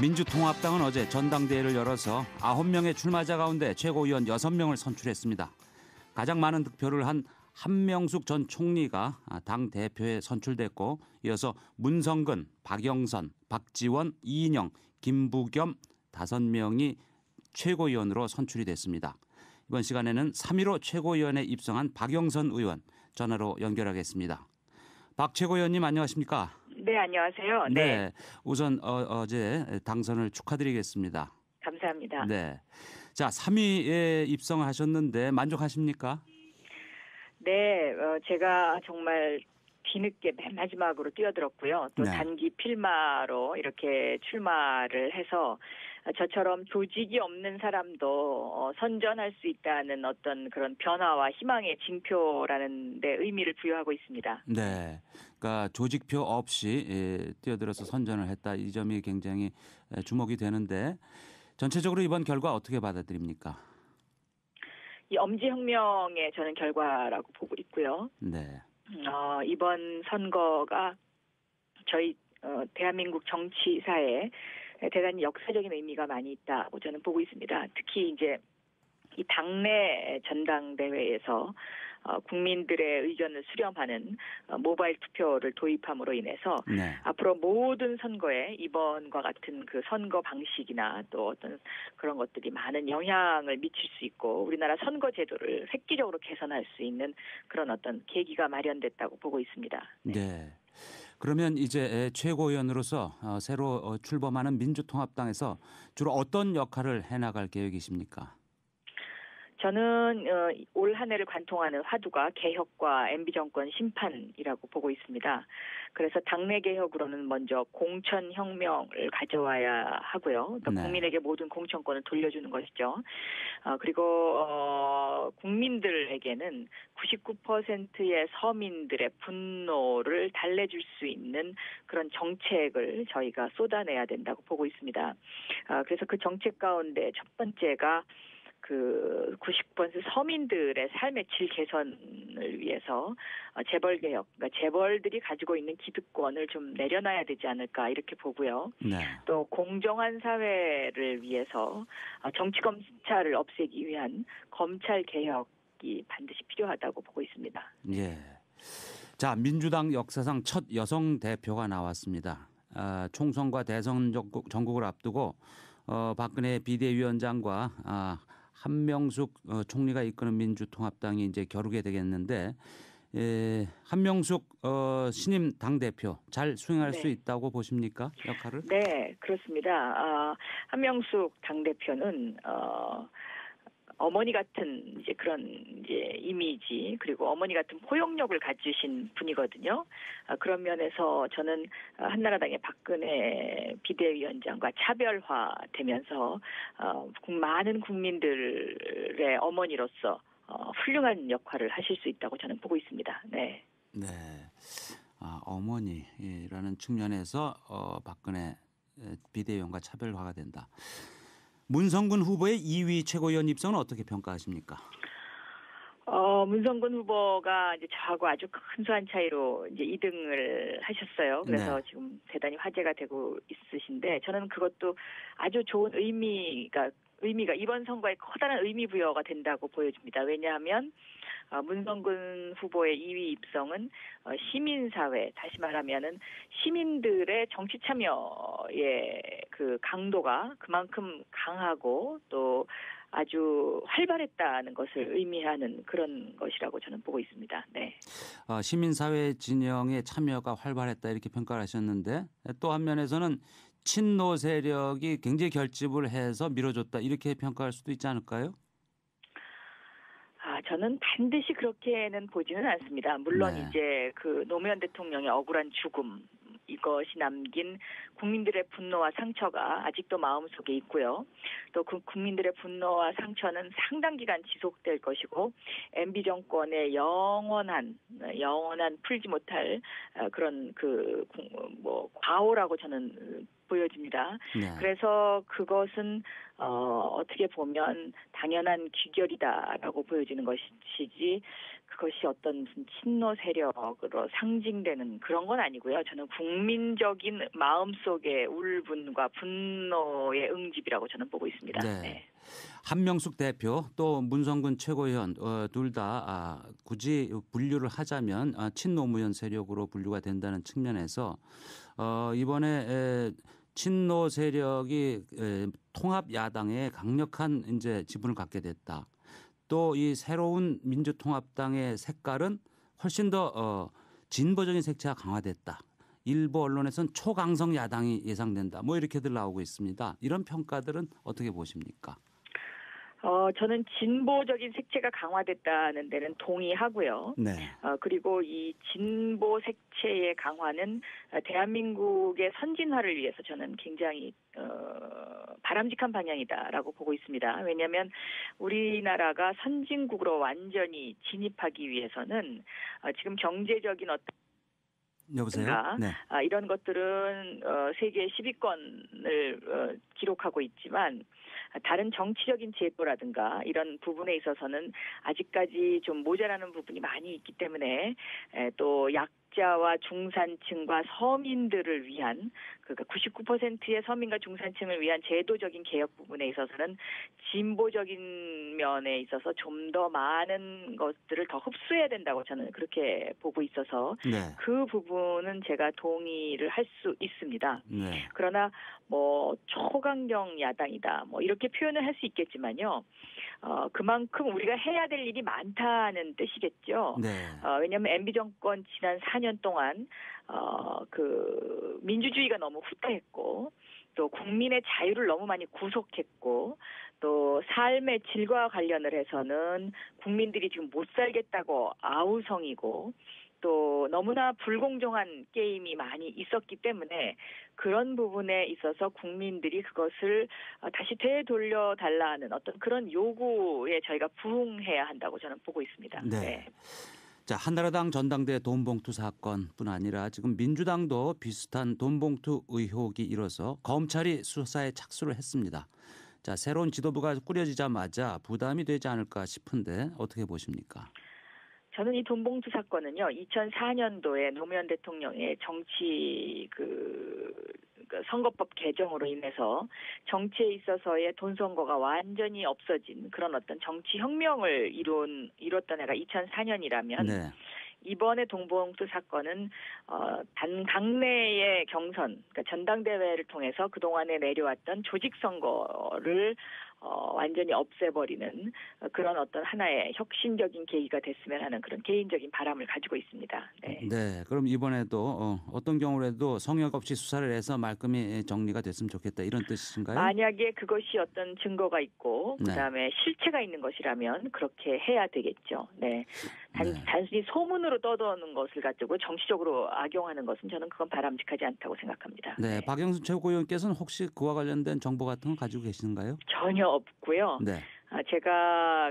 민주통합당은 어제 전당대회를 열어서 9명의 출마자 가운데 최고위원 6명을 선출했습니다. 가장 많은 득표를 한 한명숙 전 총리가 당 대표에 선출됐고, 이어서 문성근, 박영선, 박지원, 이인영, 김부겸 5명이 최고위원으로 선출이 됐습니다. 이번 시간에는 3.15 최고위원에 입성한 박영선 의원 전화로 연결하겠습니다. 박 최고위원님 안녕하십니까? 네, 안녕하세요. 네, 우선 어제 당선을 축하드리겠습니다. 감사합니다. 네, 자 3위에 입성하셨는데 만족하십니까? 네, 제가 정말 뒤늦게 맨 마지막으로 뛰어들었고요. 또 네. 단기 필마로 이렇게 출마를 해서 저처럼 조직이 없는 사람도 선전할 수 있다는 어떤 그런 변화와 희망의 징표라는 데 의미를 부여하고 있습니다. 네, 그러니까 조직표 없이 뛰어들어서 선전을 했다. 이 점이 굉장히 주목이 되는데 전체적으로 이번 결과 어떻게 받아들입니까? 이 엄지혁명의 저는 결과라고 보고 있고요. 네. 이번 선거가 저희 대한민국 정치사에 대단히 역사적인 의미가 많이 있다고 저는 보고 있습니다. 특히 이제 이 당내 전당대회에서 국민들의 의견을 수렴하는 모바일 투표를 도입함으로 인해서 네. 앞으로 모든 선거에 이번과 같은 그 선거 방식이나 또 어떤 그런 것들이 많은 영향을 미칠 수 있고 우리나라 선거 제도를 획기적으로 개선할 수 있는 그런 어떤 계기가 마련됐다고 보고 있습니다. 네. 그러면 이제 최고위원으로서 새로 출범하는 민주통합당에서 주로 어떤 역할을 해나갈 계획이십니까? 저는 올 한 해를 관통하는 화두가 개혁과 MB 정권 심판이라고 보고 있습니다. 그래서 당내 개혁으로는 먼저 공천혁명을 가져와야 하고요. 그러니까 네. 국민에게 모든 공천권을 돌려주는 것이죠. 그리고 국민들에게는 99%의 서민들의 분노를 달래줄 수 있는 그런 정책을 저희가 쏟아내야 된다고 보고 있습니다. 그래서 그 정책 가운데 첫 번째가 그 90% 서민들의 삶의 질 개선을 위해서 재벌 개혁, 그러니까 재벌들이 가지고 있는 기득권을 좀 내려놔야 되지 않을까 이렇게 보고요. 네. 또 공정한 사회를 위해서 정치 검찰을 없애기 위한 검찰 개혁이 반드시 필요하다고 보고 있습니다. 예. 자, 민주당 역사상 첫 여성 대표가 나왔습니다. 총선과 대선 전국을 앞두고 박근혜 비대위원장과 한명숙 총리가 이끄는 민주통합당이 이제 겨루게 되겠는데 한명숙 신임 당대표 잘 수행할 수 있다고 보십니까? 역할을? 네, 그렇습니다. 한명숙 당대표는 어머니 같은 이제 그런 이제 이미지 그리고 어머니 같은 포용력을 가지신 분이거든요. 그런 면에서 저는 한나라당의 박근혜 비대위원장과 차별화되면서 많은 국민들의 어머니로서 훌륭한 역할을 하실 수 있다고 저는 보고 있습니다. 네. 네. 어머니라는 측면에서 박근혜 비대위원과 차별화가 된다. 문성근 후보의 2위 최고위원 입성은 어떻게 평가하십니까? 문성근 후보가 이제 저하고 아주 근소한 차이로 이제 2등을 하셨어요. 그래서 네. 지금 대단히 화제가 되고 있으신데 저는 그것도 아주 좋은 의미가 이번 선거에 커다란 의미 부여가 된다고 보여집니다. 왜냐하면 문성근 후보의 2위 입성은 시민사회, 다시 말하면은 시민들의 정치 참여의 그 강도가 그만큼 강하고 또 아주 활발했다는 것을 의미하는 그런 것이라고 저는 보고 있습니다. 네. 시민사회 진영의 참여가 활발했다 이렇게 평가를 하셨는데 또 한면에서는 친노 세력이 굉장히 결집을 해서 밀어줬다 이렇게 평가할 수도 있지 않을까요? 저는 반드시 그렇게는 보지는 않습니다. 물론 네. 이제 그 노무현 대통령의 억울한 죽음 이것이 남긴 국민들의 분노와 상처가 아직도 마음속에 있고요. 또 그 국민들의 분노와 상처는 상당 기간 지속될 것이고 MB 정권의 영원한 풀지 못할 그런 과오라고 저는 보여집니다. 네. 그래서 그것은 어떻게 보면 당연한 귀결이다라고 보여지는 것이지 그것이 어떤 무슨 친노 세력으로 상징되는 그런 건 아니고요. 저는 국민적인 마음속의 울분과 분노의 응집이라고 저는 보고 있습니다. 네. 네. 한명숙 대표 또 문성근 최고위원 둘 다 굳이 분류를 하자면 친노무현 세력으로 분류가 된다는 측면에서 이번에 친노 세력이 통합 야당에 강력한 이제 지분을 갖게 됐다. 또 이 새로운 민주통합당의 색깔은 훨씬 더 진보적인 색채가 강화됐다. 일부 언론에서는 초강성 야당이 예상된다. 뭐 이렇게들 나오고 있습니다. 이런 평가들은 어떻게 보십니까? 저는 진보적인 색채가 강화됐다는 데는 동의하고요. 네. 그리고 이 진보 색채의 강화는 대한민국의 선진화를 위해서 저는 굉장히 바람직한 방향이다라고 보고 있습니다. 왜냐하면 우리나라가 선진국으로 완전히 진입하기 위해서는 지금 경제적인 어떤 여보세요? 네. 이런 것들은 세계 10위권을 기록하고 있지만 다른 정치적인 제도라든가 이런 부분에 있어서는 아직까지 좀 모자라는 부분이 많이 있기 때문에 또 약자와 중산층과 서민들을 위한 그러니까 99%의 서민과 중산층을 위한 제도적인 개혁 부분에 있어서는 진보적인 면에 있어서 좀 더 많은 것들을 더 흡수해야 된다고 저는 그렇게 보고 있어서 네. 그 부분은 제가 동의를 할 수 있습니다. 네. 그러나 뭐 초강경 야당이다 뭐 이렇게 표현을 할 수 있겠지만요. 그만큼 우리가 해야 될 일이 많다는 뜻이겠죠. 네. 왜냐하면 MB 정권 지난 4년 동안 그 민주주의가 너무 후퇴했고 또 국민의 자유를 너무 많이 구속했고 또 삶의 질과 관련을 해서는 국민들이 지금 못 살겠다고 아우성이고 또 너무나 불공정한 게임이 많이 있었기 때문에 그런 부분에 있어서 국민들이 그것을 다시 되돌려달라는 어떤 그런 요구에 저희가 부응해야 한다고 저는 보고 있습니다. 네. 네. 자, 한나라당 전당대 돈봉투 사건뿐 아니라 지금 민주당도 비슷한 돈봉투 의혹이 일어서 검찰이 수사에 착수를 했습니다. 자, 새로운 지도부가 꾸려지자마자 부담이 되지 않을까 싶은데 어떻게 보십니까? 저는 이 돈봉투 사건은요, 2004년도에 노무현 대통령의 정치 선거법 개정으로 인해서 정치에 있어서의 돈 선거가 완전히 없어진 그런 어떤 정치 혁명을 이뤘던 해가 2004년이라면 네. 이번에 돈봉투 사건은 단 당내의 경선, 그러니까 전당대회를 통해서 그동안에 내려왔던 조직 선거를 완전히 없애버리는 그런 어떤 하나의 혁신적인 계기가 됐으면 하는 그런 개인적인 바람을 가지고 있습니다. 네. 네. 그럼 이번에도 어떤 경우라도 성역 없이 수사를 해서 말끔히 정리가 됐으면 좋겠다 이런 뜻이신가요? 만약에 그것이 어떤 증거가 있고 네. 그다음에 실체가 있는 것이라면 그렇게 해야 되겠죠. 네. 단순히 소문으로 떠도는 것을 가지고 정치적으로 악용하는 것은 저는 그건 바람직하지 않다고 생각합니다. 네. 네. 박영순 최고위원께서는 혹시 그와 관련된 정보 같은 거 가지고 계시는가요? 전혀 없고요. 네. 제가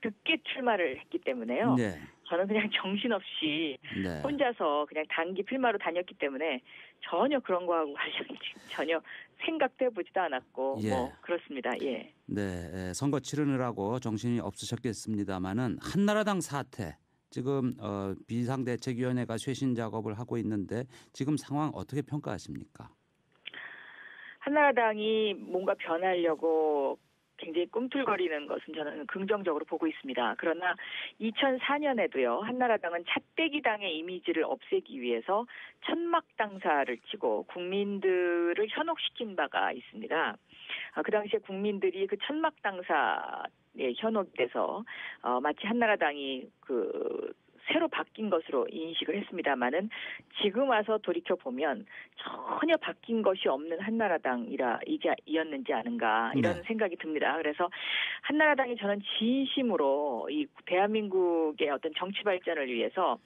늦게 출마를 했기 때문에요. 네. 저는 그냥 정신없이 네. 혼자서 그냥 단기 필마로 다녔기 때문에 전혀 그런 거하고 관련이 전혀 생각도 해보지도 않았고 예. 뭐 그렇습니다. 예. 네. 선거 치르느라고 정신이 없으셨겠습니다마는 한나라당 사태 지금 비상대책위원회가 쇄신 작업을 하고 있는데 지금 상황 어떻게 평가하십니까? 한나라당이 뭔가 변하려고 굉장히 꿈틀거리는 것은 저는 긍정적으로 보고 있습니다. 그러나 2004년에도요. 한나라당은 차떼기당의 이미지를 없애기 위해서 천막당사를 치고 국민들을 현혹시킨 바가 있습니다. 그 당시에 국민들이 그 천막당사에 현혹돼서 마치 한나라당이 새로 바뀐 것으로 인식을 했습니다마는 지금 와서 돌이켜 보면 전혀 바뀐 것이 없는 한나라당이었는지 아는가 이런 생각이 듭니다. 그래서 한나라당이 저는 진심으로 이 대한민국의 어떤 정치 발전을 위해서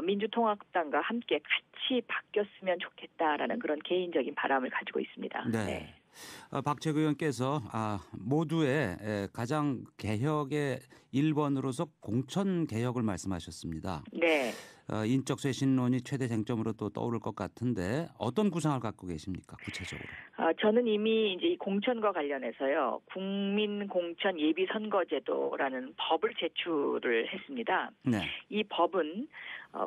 민주통합당과 함께 같이 바뀌었으면 좋겠다라는 그런 개인적인 바람을 가지고 있습니다. 네. 네. 박재구 의원께서 모두의 가장 개혁의 1번으로서 공천 개혁을 말씀하셨습니다. 네. 인적 쇄신론이 최대 쟁점으로 또 떠오를 것 같은데 어떤 구상을 갖고 계십니까? 구체적으로. 저는 이미 이제 이 공천과 관련해서요. 국민공천예비선거제도라는 법을 제출을 했습니다. 네. 이 법은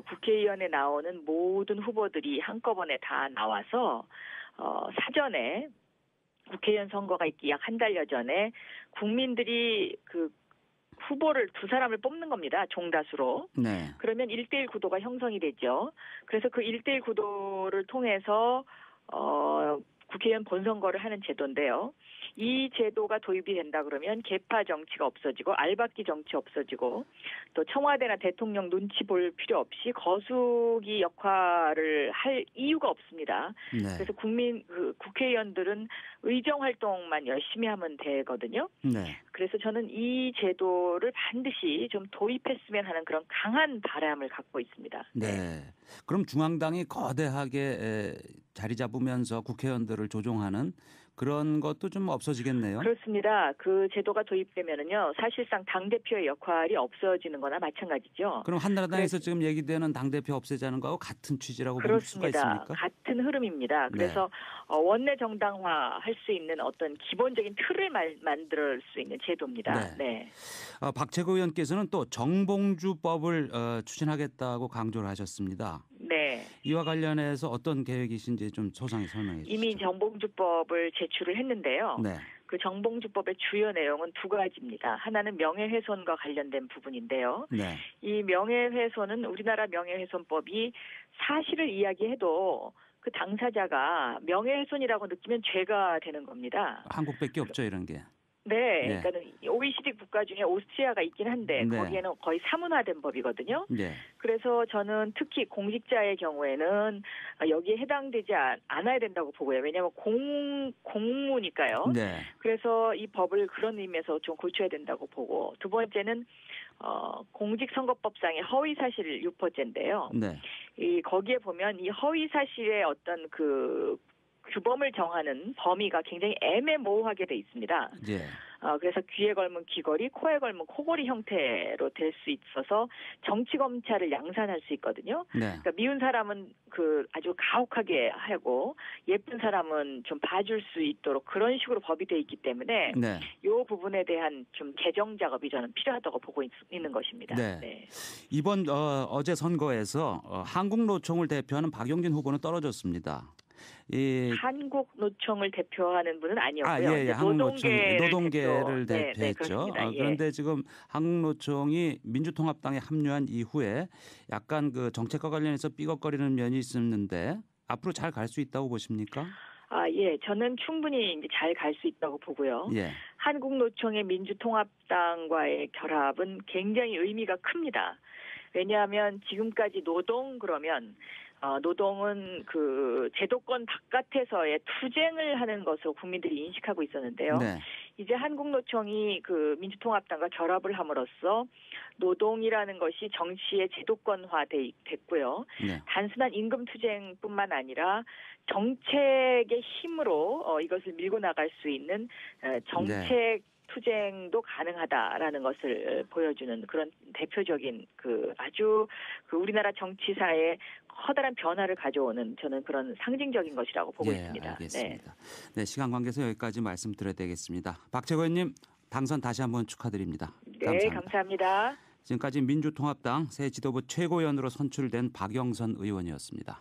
국회의원에 나오는 모든 후보들이 한꺼번에 다 나와서 사전에 국회의원 선거가 있기 약 한 달여 전에 국민들이 그 후보를 두 사람을 뽑는 겁니다. 종다수로. 네. 그러면 1대1 구도가 형성이 되죠. 그래서 그 1대1 구도를 통해서 국회의원 본선거를 하는 제도인데요. 이 제도가 도입이 된다 그러면 계파 정치가 없어지고 알박기 정치 없어지고 또 청와대나 대통령 눈치 볼 필요 없이 거수기 역할을 할 이유가 없습니다. 네. 그래서 국회의원들은 의정 활동만 열심히 하면 되거든요. 네. 그래서 저는 이 제도를 반드시 좀 도입했으면 하는 그런 강한 바람을 갖고 있습니다. 네. 그럼 중앙당이 거대하게 자리 잡으면서 국회의원들을 조종하는 그런 것도 좀 없어지겠네요. 그렇습니다. 그 제도가 도입되면은요, 사실상 당대표의 역할이 없어지는 거나 마찬가지죠. 그럼 한나라당에서 지금 얘기되는 당대표 없애자는 거하고 같은 취지라고 볼 수가 있습니까? 같은 흐름입니다. 그래서 원내 정당화 할 수 있는 어떤 기본적인 틀을 만들 수 있는 제도입니다. 네. 박재구 의원께서는 또 정봉주법을 추진하겠다고 강조를 하셨습니다. 네. 이와 관련해서 어떤 계획이신지 좀 소상히 설명해 주시죠. 이미 정봉주법을 제출을 했는데요. 네. 그 정봉주법의 주요 내용은 두 가지입니다. 하나는 명예훼손과 관련된 부분인데요. 네. 이 명예훼손은 우리나라 명예훼손법이 사실을 이야기해도 그 당사자가 명예훼손이라고 느끼면 죄가 되는 겁니다. 한국밖에 없죠, 이런 게. 네, 그러니까 OECD 국가 중에 오스트리아가 있긴 한데 거기에는 거의 사문화된 법이거든요. 네. 그래서 저는 특히 공직자의 경우에는 여기에 해당되지 않아야 된다고 보고요. 왜냐하면 공무니까요. 네. 그래서 이 법을 그런 의미에서 좀 고쳐야 된다고 보고, 두 번째는 공직선거법상의 허위사실 유포죄인데요. 네. 거기에 보면 이 허위사실의 어떤 그 규범을 정하는 범위가 굉장히 애매모호하게 돼 있습니다. 예. 그래서 귀에 걸면 귀걸이, 코에 걸면 코걸이 형태로 될 수 있어서 정치 검찰을 양산할 수 있거든요. 네. 그러니까 미운 사람은 그 아주 가혹하게 하고 예쁜 사람은 좀 봐줄 수 있도록 그런 식으로 법이 돼 있기 때문에 네. 이 부분에 대한 좀 개정 작업이 저는 필요하다고 보고 있는 것입니다. 네. 네. 이번 어제 선거에서 한국노총을 대표하는 박용진 후보는 떨어졌습니다. 한국노총을 대표하는 분은 아니었고요. 노동계를 네, 대표했죠. 네, 그런데 지금 한국노총이 민주통합당에 합류한 이후에 약간 그 정책과 관련해서 삐걱거리는 면이 있었는데 앞으로 잘 갈 수 있다고 보십니까? 예, 저는 충분히 이제 잘 갈 수 있다고 보고요. 예. 한국노총의 민주통합당과의 결합은 굉장히 의미가 큽니다. 왜냐하면 지금까지 노동은 그 제도권 바깥에서의 투쟁을 하는 것으로 국민들이 인식하고 있었는데요. 네. 이제 한국노총이 그 민주통합당과 결합을 함으로써 노동이라는 것이 정치의 제도권화됐고요. 네. 단순한 임금 투쟁뿐만 아니라 정책의 힘으로 이것을 밀고 나갈 수 있는 정책 투쟁도 가능하다라는 것을 보여주는 그런 대표적인 아주 우리나라 정치사에 커다란 변화를 가져오는 저는 그런 상징적인 것이라고 보고 있습니다. 알겠습니다. 네, 시간 관계에서 여기까지 말씀드려야 되겠습니다. 박재구 의원님 당선 다시 한번 축하드립니다. 네, 감사합니다. 지금까지 민주통합당 새 지도부 최고위원으로 선출된 박영선 의원이었습니다.